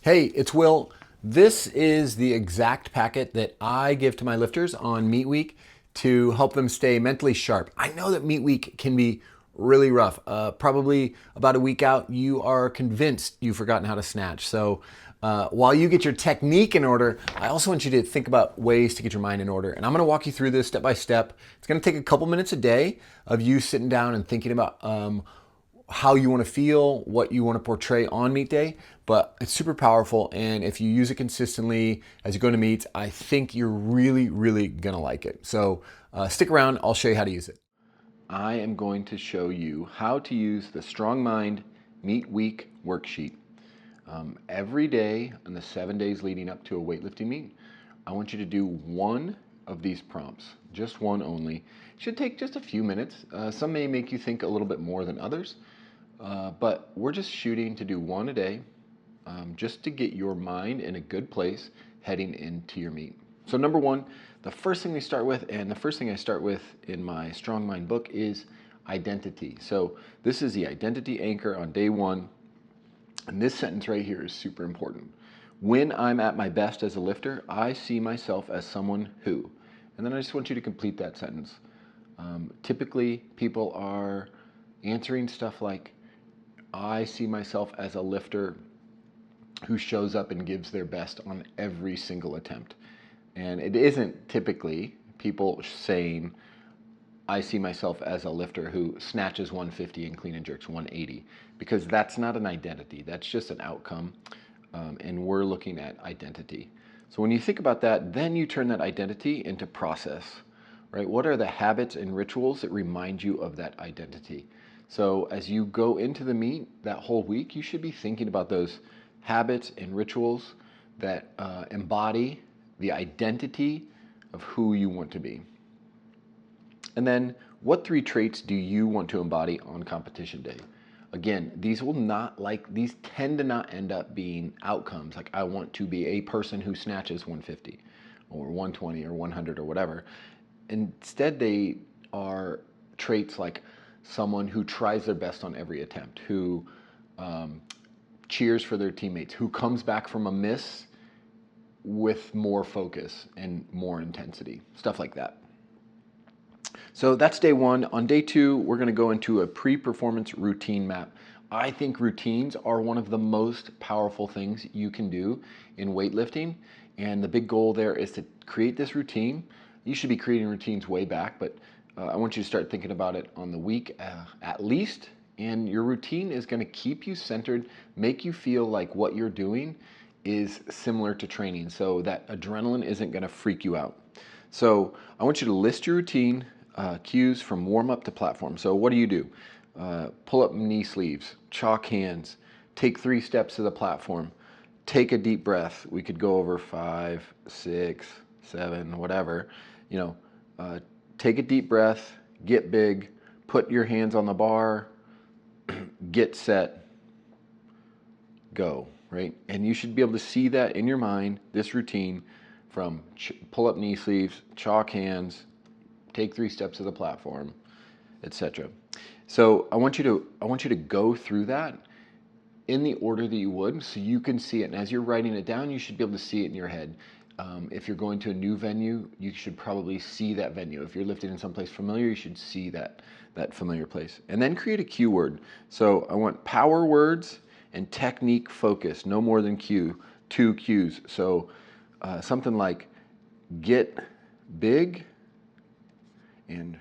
Hey, it's Will. This is the exact packet that I give to my lifters on meet week to help them stay mentally sharp. I know that meet week can be really rough. Probably about a week out, you are convinced you've forgotten how to snatch. So while you get your technique in order, I also want you to think about ways to get your mind in order. And I'm going to walk you through this step by step. It's going to take a couple minutes a day of you sitting down and thinking about how you want to feel, what you want to portray on meet day, but it's super powerful. And if you use it consistently as you go to meets, I think you're really gonna like it. So stick around, I'll show you how to use it. I am going to show you how to use the Strong Mind Meet Week worksheet. Every day on the 7 days leading up to a weightlifting meet, I want you to do one of these prompts, just one only. It should take just a few minutes. Some may make you think a little bit more than others, but we're just shooting to do one a day, just to get your mind in a good place heading into your meet. So number one, the first thing we start with, and the first thing I start with in my Strong Mind book, is identity. So this is the identity anchor on day one. And this sentence right here is super important. When I'm at my best as a lifter, I see myself as someone who. And then I just want you to complete that sentence. Typically, people are answering stuff like, I see myself as a lifter who shows up and gives their best on every single attempt. And it isn't typically people saying, I see myself as a lifter who snatches 150 and clean and jerks 180, because that's not an identity. That's just an outcome. And we're looking at identity. So when you think about that, then you turn that identity into process, right? What are the habits and rituals that remind you of that identity? So as you go into the meet that whole week, you should be thinking about those habits and rituals that embody the identity of who you want to be. And then what 3 traits do you want to embody on competition day? Again, these tend to not end up being outcomes like I want to be a person who snatches 150 or 120 or 100 or whatever. Instead, they are traits like someone who tries their best on every attempt, who cheers for their teammates, who comes back from a miss with more focus and more intensity, stuff like that. So that's day one. On day two, we're going to go into a pre-performance routine map. I think routines are one of the most powerful things you can do in weightlifting. And the big goal there is to create this routine. You should be creating routines way back, but I want you to start thinking about it on the week at least. And your routine is going to keep you centered, make you feel like what you're doing is similar to training, so that adrenaline isn't going to freak you out. So I want you to list your routine cues from warm up to platform. So what do? Pull up knee sleeves, chalk hands, take 3 steps to the platform, take a deep breath. We could go over 5, 6, 7, whatever. Take a deep breath, get big, put your hands on the bar, get set, go, right? And you should be able to see that in your mind, this routine from pull up knee sleeves, chalk hands, take 3 steps to the platform, etc. So I want you to go through that in the order that you would, so you can see it. And as you're writing it down, you should be able to see it in your head. If you're going to a new venue, you should probably see that venue. If you're lifting in someplace familiar, you should see that familiar place. And then create a cue word. So I want power words and technique focus, no more than 2 cues. So something like get big and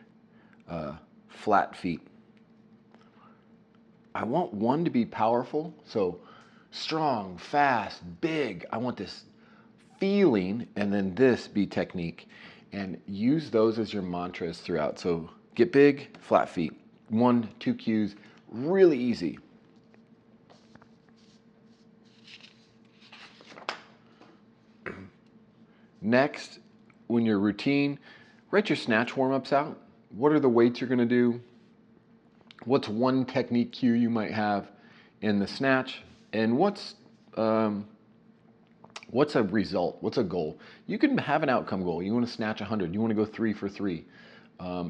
flat feet. I want one to be powerful, so strong, fast, big. I want this feeling, and then this be technique. And use those as your mantras throughout. So get big, flat feet. 1, 2 cues, really easy. Next, when your routine, write your snatch warm-ups out. What are the weights you're going to do? What's one technique cue you might have in the snatch? And what's a result? What's a goal? You can have an outcome goal. You want to snatch 100. You want to go 3 for 3.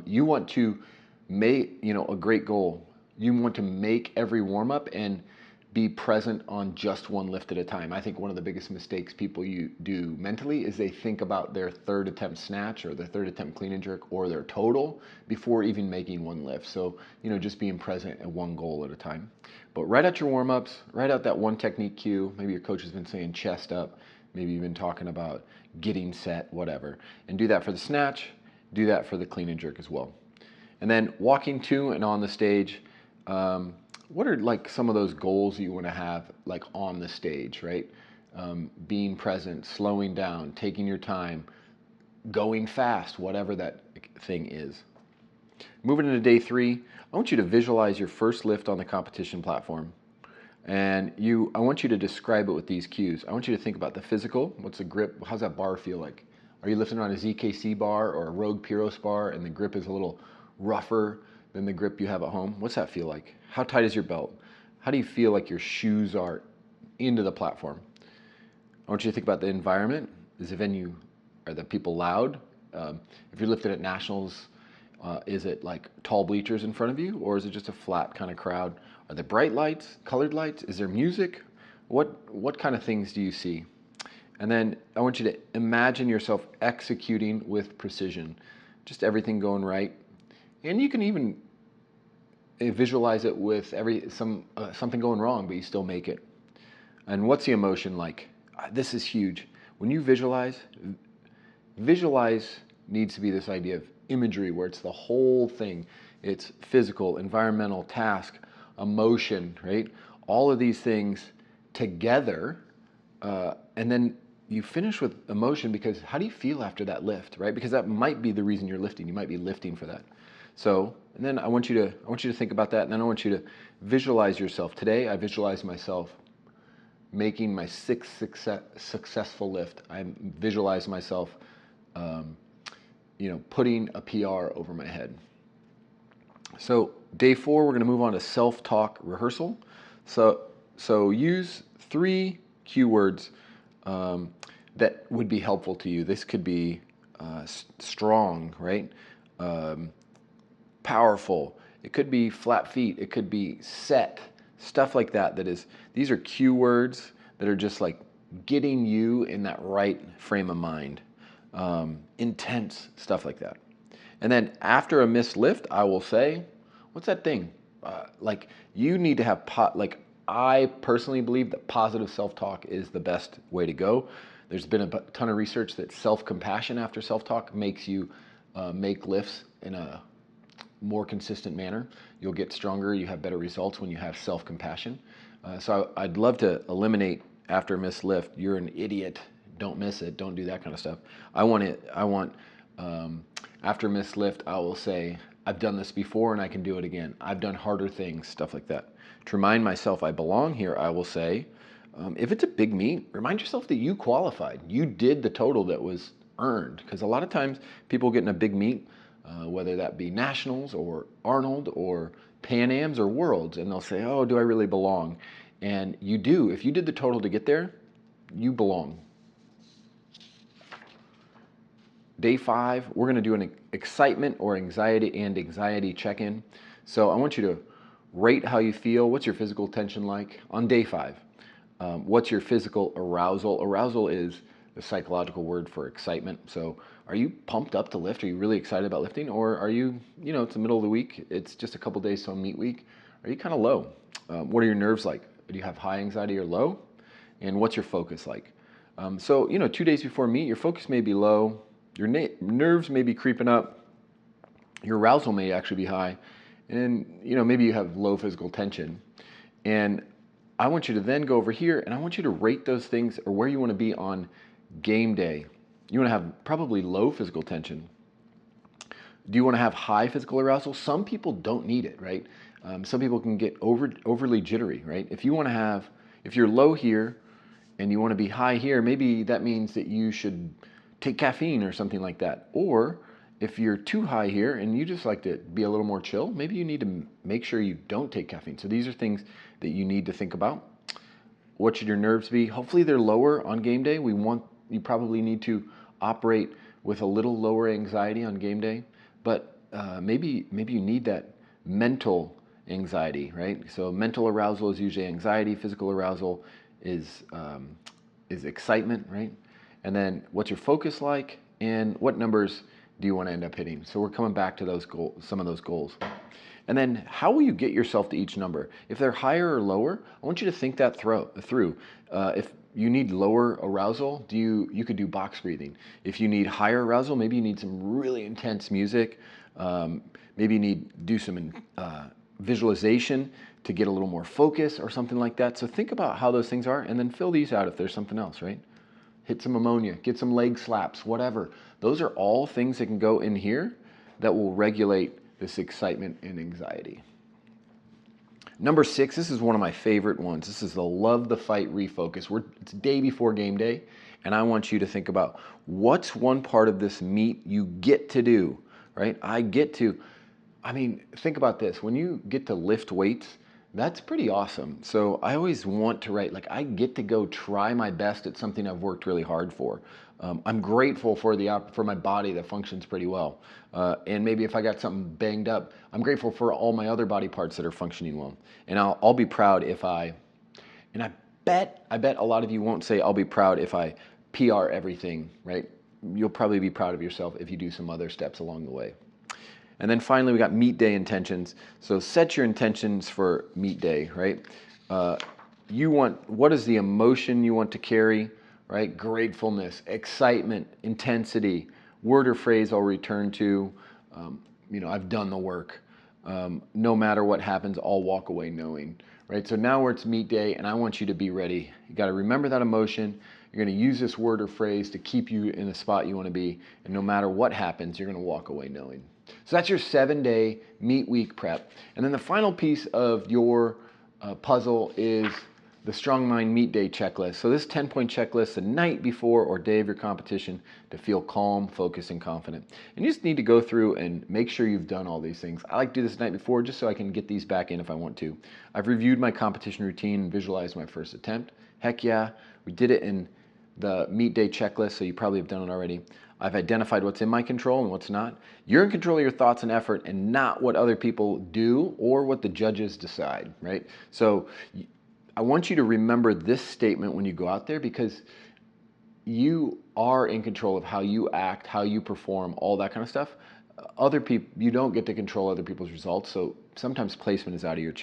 You want to make a great goal. You want to make every warm-up and be present on just one lift at a time. I think one of the biggest mistakes people do mentally is they think about their third attempt snatch or their third attempt clean and jerk or their total before even making one lift. So, just being present at one goal at a time. But write out your warm-ups, write out that one technique cue. Maybe your coach has been saying chest up, maybe you've been talking about getting set, whatever. And do that for the snatch, do that for the clean and jerk as well. And then walking to and on the stage, what are like some of those goals you want to have like on the stage, right? Being present, slowing down, taking your time, going fast, whatever that thing is. Moving into day 3, I want you to visualize your first lift on the competition platform. And I want you to describe it with these cues. I want you to think about the physical. What's the grip? How's that bar feel like? Are you lifting on a ZKC bar or a Rogue Pyros bar and the grip is a little rougher than the grip you have at home? What's that feel like? How tight is your belt? How do you feel like your shoes are into the platform? I want you to think about the environment. Are the people loud? If you're lifting at nationals, is it like tall bleachers in front of you, or is it just a flat kind of crowd? Are there bright lights, colored lights? Is there music? What kind of things do you see? And then I want you to imagine yourself executing with precision, just everything going right. And you can even visualize it with something going wrong, but you still make it. And what's the emotion like? This is huge. When you visualize needs to be this idea of imagery where it's the whole thing. It's physical, environmental, task, emotion, right? All of these things together, and then you finish with emotion because how do you feel after that lift, right? Because that might be the reason you're lifting. You might be lifting for that. So, and then I want you to think about that, and then I want you to visualize yourself. Today, I visualize myself making my 6th successful lift. I visualize myself, putting a PR over my head. So day 4, we're going to move on to self-talk rehearsal. So use 3 keywords that would be helpful to you. This could be strong, right? Powerful. It could be flat feet. It could be set. Stuff like that. These are keywords that are just like getting you in that right frame of mind. Intense stuff like that. And then after a missed lift, I will say, what's that thing? You need to have I personally believe that positive self-talk is the best way to go. There's been a ton of research that self-compassion after self-talk makes you make lifts in a more consistent manner. You'll get stronger. You have better results when you have self-compassion. So I'd love to eliminate after a missed lift, you're an idiot, don't miss it, don't do that kind of stuff. I want after a missed lift, I will say, I've done this before and I can do it again. I've done harder things, stuff like that. To remind myself I belong here, I will say, if it's a big meet, remind yourself that you qualified. You did the total that was earned. Because a lot of times people get in a big meet, whether that be Nationals or Arnold or Pan Ams or Worlds, and they'll say, oh, do I really belong? And you do. If you did the total to get there, you belong. Day 5, we're going to do an excitement or anxiety check-in. So I want you to rate how you feel. What's your physical tension like on day 5? What's your physical arousal? Arousal is the psychological word for excitement. So are you pumped up to lift? Are you really excited about lifting? Or are you, it's the middle of the week. It's just a couple days till meet week. Are you kind of low? What are your nerves like? Do you have high anxiety or low? And what's your focus like? So 2 days before meet, your focus may be low. Your nerves may be creeping up. Your arousal may actually be high. And, maybe you have low physical tension. And I want you to then go over here and I want you to rate those things or where you want to be on game day. You want to have probably low physical tension. Do you want to have high physical arousal? Some people don't need it, right? Some people can get overly jittery, right? If you're low here and you want to be high here, maybe that means that you should take caffeine or something like that. Or if you're too high here and you just like to be a little more chill, maybe you need to make sure you don't take caffeine. So these are things that you need to think about. What should your nerves be? Hopefully they're lower on game day. You probably need to operate with a little lower anxiety on game day, but maybe you need that mental anxiety, right? So mental arousal is usually anxiety. Physical arousal is excitement, right? And then what's your focus like, and what numbers do you want to end up hitting? So we're coming back to those goals, some of those goals. And then how will you get yourself to each number? If they're higher or lower, I want you to think that through. If you need lower arousal, you could do box breathing. If you need higher arousal, maybe you need some really intense music. Maybe you need do some visualization to get a little more focus or something like that. So think about how those things are, and then fill these out if there's something else, right? Hit some ammonia, get some leg slaps, whatever. Those are all things that can go in here that will regulate this excitement and anxiety. Number 6, this is one of my favorite ones. This is the love the fight refocus. It's day before game day, and I want you to think about what's one part of this meet you get to do, right? Think about this. When you get to lift weights, that's pretty awesome. So I always want to write, like, I get to go try my best at something I've worked really hard for. I'm grateful for my body that functions pretty well. And maybe if I got something banged up, I'm grateful for all my other body parts that are functioning well. And I'll be proud if I bet a lot of you won't say I'll be proud if I PR everything, right? You'll probably be proud of yourself if you do some other steps along the way. And then finally, we got meet day intentions. So set your intentions for meet day, right? What is the emotion you want to carry, right? Gratefulness, excitement, intensity, word or phrase I'll return to. I've done the work. No matter what happens, I'll walk away knowing, right? So now it's meet day, and I want you to be ready. You got to remember that emotion. You're going to use this word or phrase to keep you in the spot you want to be, and no matter what happens, you're going to walk away knowing. So that's your 7-day meet week prep. And then the final piece of your puzzle is the Strong Mind Meet Day checklist. So this 10-point checklist the night before or day of your competition to feel calm, focused, and confident. And you just need to go through and make sure you've done all these things. I like to do this the night before just so I can get these back in if I want to. I've reviewed my competition routine and visualized my first attempt. Heck yeah, we did it in the Meet Day checklist, so you probably have done it already. I've identified what's in my control and what's not. You're in control of your thoughts and effort and not what other people do or what the judges decide, right? So I want you to remember this statement when you go out there, because you are in control of how you act, how you perform, all that kind of stuff. Other people, you don't get to control other people's results, so sometimes placement is out of your,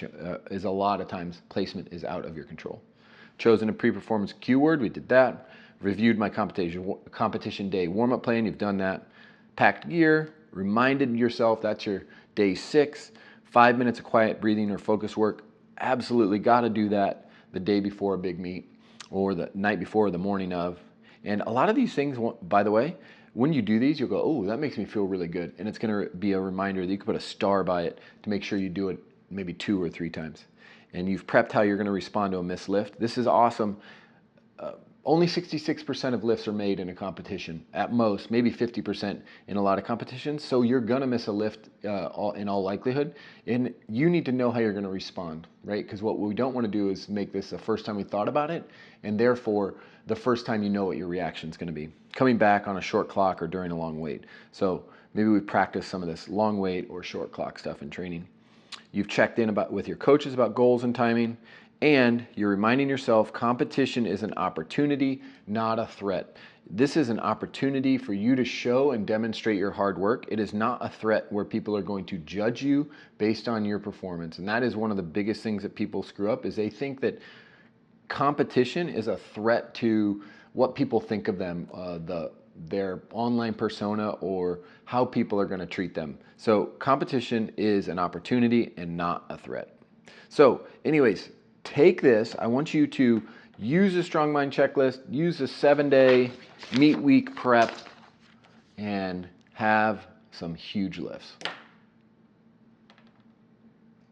a lot of times placement is out of your control. Chosen a pre-performance keyword, we did that. Reviewed my competition day warm-up plan, you've done that. Packed gear, reminded yourself that's your day 6. 5 minutes of quiet breathing or focus work, absolutely got to do that the day before a big meet or the night before or the morning of. And a lot of these things, by the way, when you do these, you'll go, oh, that makes me feel really good. And it's going to be a reminder that you can put a star by it to make sure you do it maybe 2 or 3 times. And you've prepped how you're going to respond to a missed lift. This is awesome. Only 66% of lifts are made in a competition, at most, maybe 50% in a lot of competitions. So you're going to miss a lift in all likelihood. And you need to know how you're going to respond, right? Because what we don't want to do is make this the first time we thought about it, and therefore the first time you know what your reaction is going to be. Coming back on a short clock or during a long wait. So maybe we practice some of this long wait or short clock stuff in training. You've checked in with your coaches about goals and timing. And you're reminding yourself competition is an opportunity, not a threat. This is an opportunity for you to show and demonstrate your hard work. It is not a threat where people are going to judge you based on your performance. And that is one of the biggest things that people screw up, is they think that competition is a threat to what people think of them, their online persona, or how people are going to treat them. So competition is an opportunity and not a threat. So anyways, take this. I want you to use the Strong Mind checklist, use the 7-day meet week prep, and have some huge lifts.